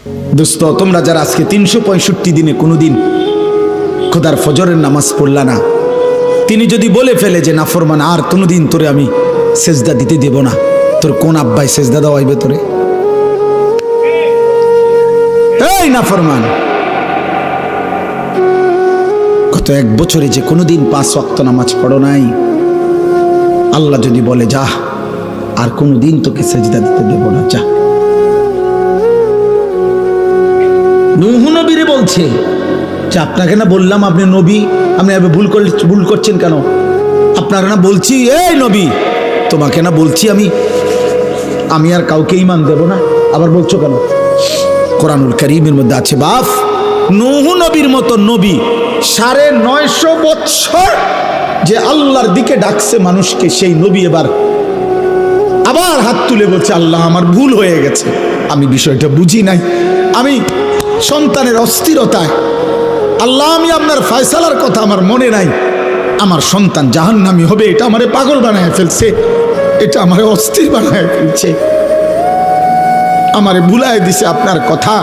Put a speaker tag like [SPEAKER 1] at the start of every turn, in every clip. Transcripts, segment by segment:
[SPEAKER 1] দোস্ত, তোমরা যারা আজকে 365 দিনে কোনোদিন খোদার ফজরের নামাজ পড়লা না, তিনি যদি বলে ফেলে যে নাফরমান আর কোনোদিন তোরে আমি সেজদা দিতে দেব না, তোর কোন আব্বাই সেজদা দেওয়াইবে তোরে? এই নাফরমান, গত 1 বছরে যে কোনোদিন 5 ওয়াক্ত নামাজ পড়ো নাই, আল্লাহ যদি বলে যা আর কোনোদিন তোকে সেজদা দিতে দেব না, যা। নূহ নবীরে বলছে যে আপনাকে না বললাম আপনি নবী, আপনি ভুল করছেন কেন? আপনারা না বলছি, এই নবী তোমাকে না বলছি আমি আর কাউকে ঈমান দেব না, আবার বলছো কেন? কোরআনুল কারীমের মধ্যে আছে বাপ, নূহ নবীর মতো নবী 950 বছর যে আল্লাহর দিকে ডাকছে মানুষকে, সেই নবী এবার আবার হাত তুলে বলছে আল্লাহ আমার ভুল হয়ে গেছে, আমি বিষয়টা বুঝি নাই, আমি সন্তানের অস্থিরতায়, আল্লাহ আমি আপনার ফয়সালার কথা আমার মনে নাই, আমার সন্তান জাহান্নামী হবে, এটা আমারে পাগল বানায় ফেলছে, এটা আমারে অস্থির বানায় ফেলছে, আমারে ভুলায় দিছে আপনার কথা,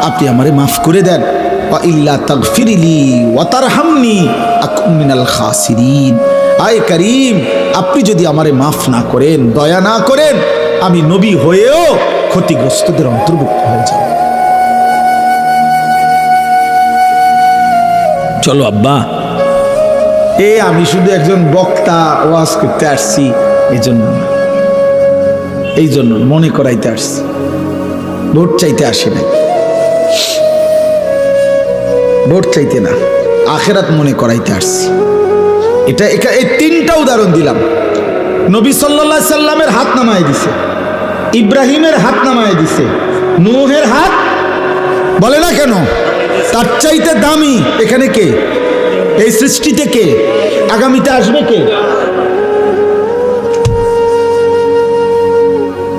[SPEAKER 1] আপনি আমারে মাফ করে দেন। ওয়া ইল্লা তাগফিরলি ওয়া তারহামনি আকুন মিনাল খাসিরিন। আয় করিম, আপনি যদি আমারে মাফ না করেন, দয়া না করেন, আমি নবী হয়েও ক্ষতিগ্রস্তদের অন্তর্ভুক্ত হয়ে যাব। চলো আব্বা, আমি শুধু একজন বক্তা ওয়াজ করতে আসছি, এই জন্য মনে করাইতে আসছি, ভোট চাইতে আসি না, ভোট চাইতে না, আখেরাত মনে করাইতে আসছি। এই 3টা উদাহরণ দিলাম। নবী সাল্লাল্লাহু আলাইহি সাল্লামের হাত নামায় দিছে, ইব্রাহিমের হাত নামায় দিছে, নূহের হাত বলে না কেন? তার চাইতে দামি এখানে কে? এই সৃষ্টিতে কে? আগামীতে আসবে কে?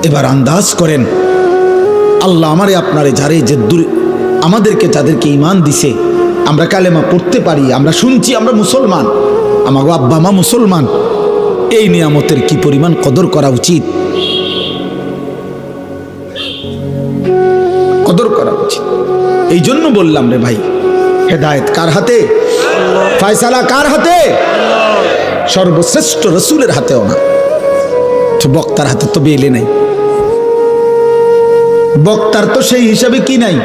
[SPEAKER 1] এবার আন্দাজ করেন, আল্লাহ আমারে আপনারে যারে যে আমাদেরকে যাদেরকে ঈমান দিছে, আমরা কালেমা পড়তে পারি, আমরা শুনছি আমরা মুসলমান, আমাগো আব্বা মা মুসলমান, এই নিয়ামতের কি পরিমাণ কদর করা উচিত, কদর করা উচিত। এই জন্য বললাম রে ভাই, হেদায়েত কার হাতে? ফয়সালা কার হাতে? সর্বশ্রেষ্ঠ রাসূলের হাতেও না, তো বক্তার হাতে তো বেলে নাই, বক্তার তো সেই হিসাবে কি নাই,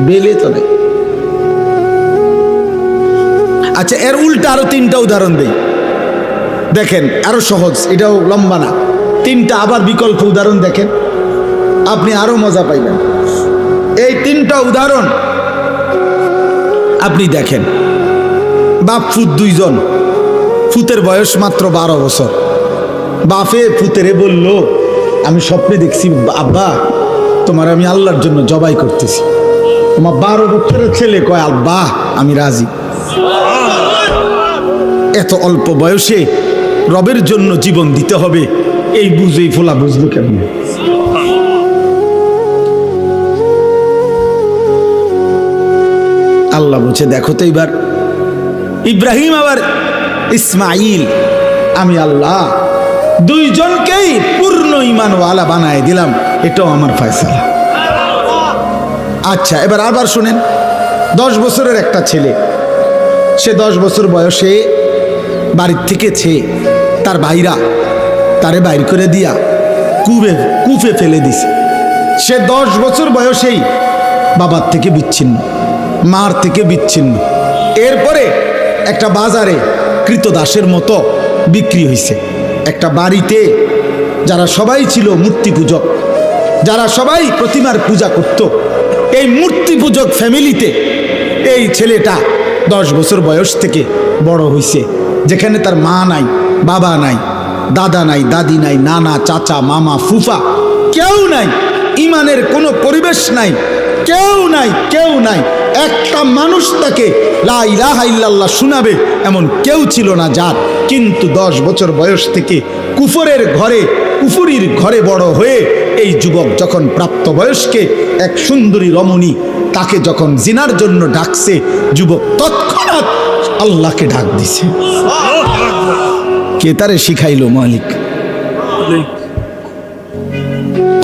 [SPEAKER 1] বেলে তো নেই। আচ্ছা, এর উল্টা আরো 3টা উদাহরণ দেই, দেখেন আরো সহজ, এটাও লম্বা না, 3টা আবার বিকল্প উদাহরণ দেখেন, আপনি আরো মজা পাইবেন। এই 3টা উদাহরণ আপনি দেখেন, বাপ ফুত 2 জন, ফুতের বয়স মাত্র 12 বছর, বাপে ফুতেরে বলল আমি স্বপ্নে দেখছি আব্বা তোমার আমি আল্লাহর জন্য জবাই করতেছি। তোমার 12 বছরের ছেলে কয় আব্বা আমি রাজি। এত অল্প বয়সে রবের জন্য জীবন দিতে হবে, এই বুঝেই ফোলা বুঝলো কেমন? আল্লাহ বলছে দেখো তো, এবার ইব্রাহিম আবার ইসমাইল, আমি আল্লাহ 2 জনকেই পূর্ণ ঈমানওয়ালা বানায় দিলাম, এটাও আমার ফয়সালা। আচ্ছা, এবার আবার শুনেন, 10 বছরের একটা ছেলে, সে 10 বছর বয়সে বাড়ির থেকে তার ভাইরা তারে বাইর করে দিয়া কূপে ফেলে দিছে। সে 10 বছর বয়সেই বাবার থেকে বিচ্ছিন্ন, মার থেকে বিচ্ছিন্ন। এরপরে একটা বাজারে কৃতদাসের মতো বিক্রি হয়েছে। একটা বাড়িতে যারা সবাই ছিল মূর্তি পূজক, যারা সবাই প্রতিমার পূজা করত, এই মূর্তি পূজক ফ্যামিলিতে এই ছেলেটা 10 বছর বয়স থেকে বড় হয়েছে, যেখানে তার মা নাই, বাবা নাই, দাদা নাই, দাদি নাই, নানা, চাচা, মামা, ফুফা কেউ নাই, ঈমানের কোনো পরিবেশ নাই, কেউ নাই। একটা মানুষ তাকে লা ইলাহা ইল্লাল্লাহ শোনাবে এমন কেউ ছিল না যার। কিন্তু 10 বছর বয়স থেকে কুফুরির ঘরে বড় হয়ে এই যুবক যখন প্রাপ্তবয়স্কে এক সুন্দরী রমণী তাকে যখন জিনার জন্য ডাকছে, যুবক তৎক্ষণাৎ আল্লাহকে ডাক দিছে। কে তারে শিখাইলো? মালিক।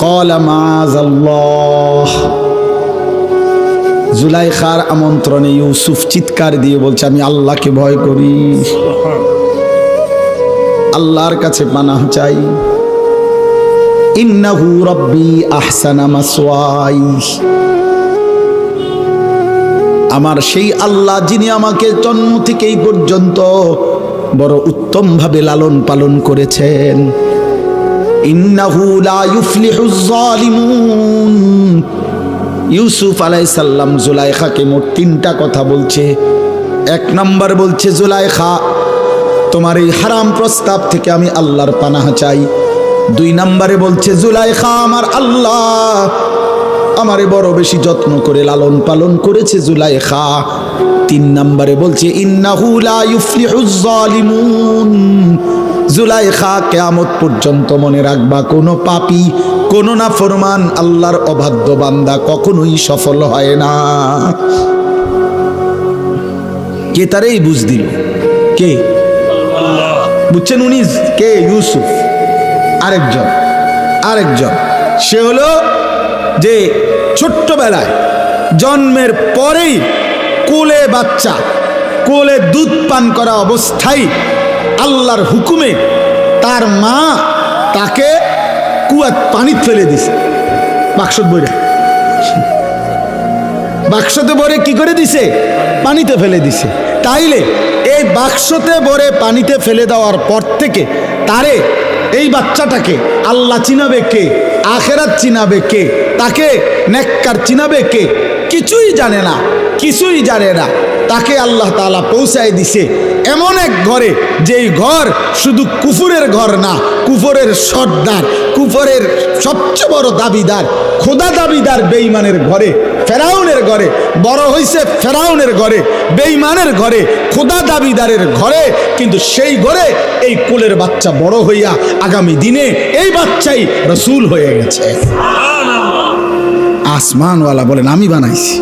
[SPEAKER 1] ক্বালা মাআযাল্লাহ। জুলাইখার আমন্ত্রণে ইউসুফ চিৎকার দিয়ে বলছে, আমি আল্লাহকে ভয় করি, আল্লাহর কাছে পানাহ চাই। ইন্নাহু রাব্বি আহসানা মাসওয়াই, আমার সেই আল্লাহ যিনি আমাকে জন্ম থেকে এই পর্যন্ত বড় উত্তম ভাবে লালন পালন করেছেন। ইন্নাহু লা ইউফলিহুজ যালিমুন। ইউসুফ আলাইহিস সালাম জুলাইখাকে মোট 3টা কথা বলছে। 1 নাম্বার বলছে, জুলাইখা তোমার এই হারাম প্রস্তাব থেকে আমি আল্লাহর পানাহ চাই। 2 নম্বরে বলছে, জুলাইখা আমার আল্লাহ আমারে বড় বেশি যত্ন করে লালন পালন করেছে জুলাইখা। 3 নম্বরে বলছে, ইন্নাহু লা ইউফলিহুজ যালিমুন। জুলাইখা কিয়ামত পর্যন্ত মনে রাখবা, কোনো পাপী, কোনো নাফরমান আল্লাহর অবাধ্য বান্দা কখনোই সফল হয় না। কে তারেই বুঝ দিল? কে বুঝছেন? উনি কে? ইউসুফ। আরেকজন সে হলো যে ছোট্টবেলায় জন্মের পরেই কোলে বাচ্চা, কোলে দুধ পান করা অবস্থায় আল্লাহর হুকুমে তার মা তাকে কুয়াত পানি ফেলে দিছে। বাক্সতে ভরে কি করে দিছে? পানিতে ফেলে দিছে। তাইলে এই বাক্সতে ভরে পানিতে ফেলে দেওয়ার পর থেকে তারে, এই বাচ্চাটাকে আল্লাহ চিনাবে কে? আখেরাত চিনাবে কে? তাকে নেককার চিনাবে কে? কিছুই জানে না, কিছুই জানে না। তাকে আল্লাহ তাআলা পৌঁছায় দিছে এমন এক ঘরে, যেই ঘর শুধু কুফরের ঘর না, কুফরের সর্দার, কুফরের সবচেয়ে বড় দাবিদার, খোদা দাবিদার বেঈমানের ঘরে, ফেরাউনের ঘরে বড় হইছে, ফেরাউনের ঘরে, বেঈমানের ঘরে, খোদা দাবিদারের ঘরে। কিন্তু সেই ঘরে এই কোলের বাচ্চা বড় হইয়া আগামী দিনে এই বাচ্চাই রাসূল হয়ে গেছে। আসমানওয়ালা বলেন, আমি বানাইছি।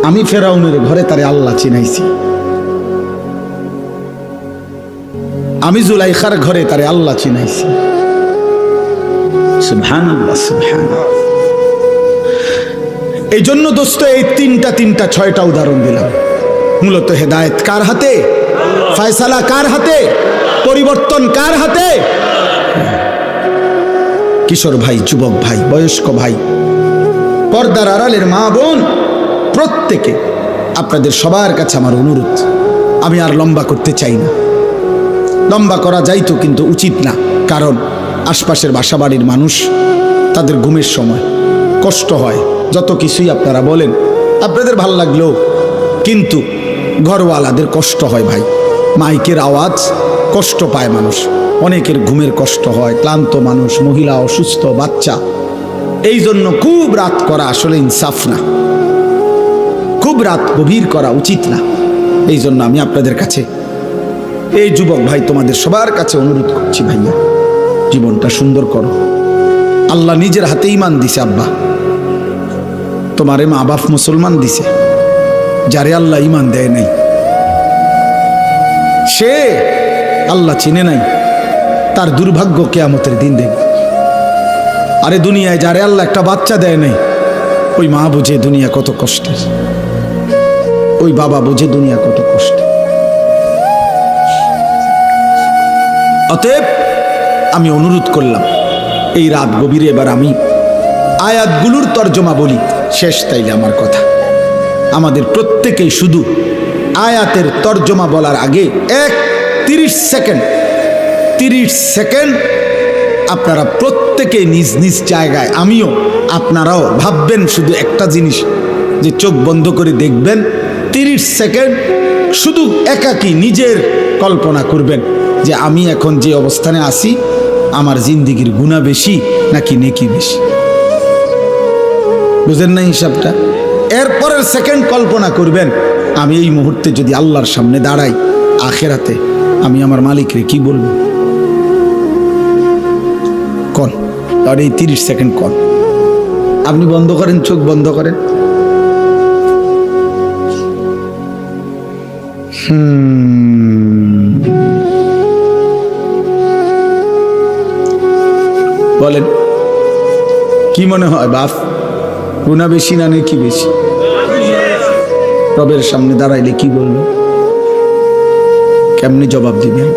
[SPEAKER 1] আমি ফেরাউনের ঘরে তারে আল্লাহ চিনাইছি, আমি জুলাইখার ঘরে তারে আল্লাহ চিনাইছি। সুবহানাল্লাহ, সুবহানাল্লাহ। এই জন্য দোস্ত এই তিনটা 6টা উদাহরণ দিলাম। মূলত হেদায়েত কার হাতে? ফয়সালা কার হাতে? পরিবর্তন কার হাতে? কিশোর ভাই, যুবক ভাই, বয়স্ক ভাই, পর্দার আড়ালের মা বোন, প্রত্যেকে আপনাদের সবার কাছে আমার অনুরোধ, আমি আর লম্বা করতে চাই না। লম্বা করা যাইতো কিন্তু উচিত না, কারণ আশপাশের বাসাবাড়ির মানুষ, তাদের ঘুমের সময় কষ্ট হয়। যত কিছুই আপনারা বলেন, আপনাদের ভাল লাগলেও কিন্তু ঘরওয়ালাদের কষ্ট হয় ভাই। মাইকের আওয়াজ কষ্ট পায় মানুষ, অনেকের ঘুমের কষ্ট হয়, ক্লান্ত মানুষ, মহিলা, অসুস্থ, বাচ্চা। এই জন্য খুব রাত করা আসলে ইনসাফ না, খুব রাত গভীর করা উচিত না। এই জন্য আমি আপনাদের কাছে, এই যুবক ভাই, তোমাদের সবার কাছে অনুরোধ করছি, ভাইয়া জীবনটা সুন্দর করো। আল্লাহ নিজের হাতে ঈমান দিছে। আব্বা, তোমারে মা বাপ মুসলমান দিছে, যারে আল্লাহ ঈমান দেয় নাই সে আল্লাহ চিনে নাই, তার দুর্ভাগ্য কিয়ামতের দিন দেখবে। আরে দুনিয়ায় যারে আল্লাহ একটা বাচ্চা দেয় নাই, ওই মা বুঝে দুনিয়া কত কষ্টের, ওই বাবা বুঝে দুনিয়া কত কষ্ট। অতএব আমি অনুরোধ করলাম, এই রাত গভীরে এবার আমি আয়াতগুলোর তর্জমা বলি, শেষ তাইলে আমার কথা। আমাদের প্রত্যেকেই শুধু আয়াতের তর্জমা বলার আগে 30 সেকেন্ড আপনারা প্রত্যেকে নিজ নিজ জায়গায়, আমিও, আপনারাও ভাববেন শুধু একটা জিনিস, যে চোখ বন্ধ করে দেখবেন 30 সেকেন্ড শুধু একাকী নিজের কল্পনা করবেন যে আমি এখন যে অবস্থানে আছি, আমার জিন্দিগির গুনাহ বেশি নাকি নেকি বেশি। বুঝেন না হিসাবটা? এরপরের সেকেন্ড কল্পনা করবেন, আমি এই মুহূর্তে যদি আল্লাহর সামনে দাঁড়াই আখেরাতে, আমি আমার মালিকরে কি বলবো? কন, আর এই 30 সেকেন্ড কন। আপনি বন্ধ করেন, চোখ বন্ধ করেন। বলেন কি মনে হয় বাপ, গুনাহ বেশি না নেকি বেশি? রবের সামনে দাঁড়াইলে কি বলবে, কেমনে জবাব দিবেন?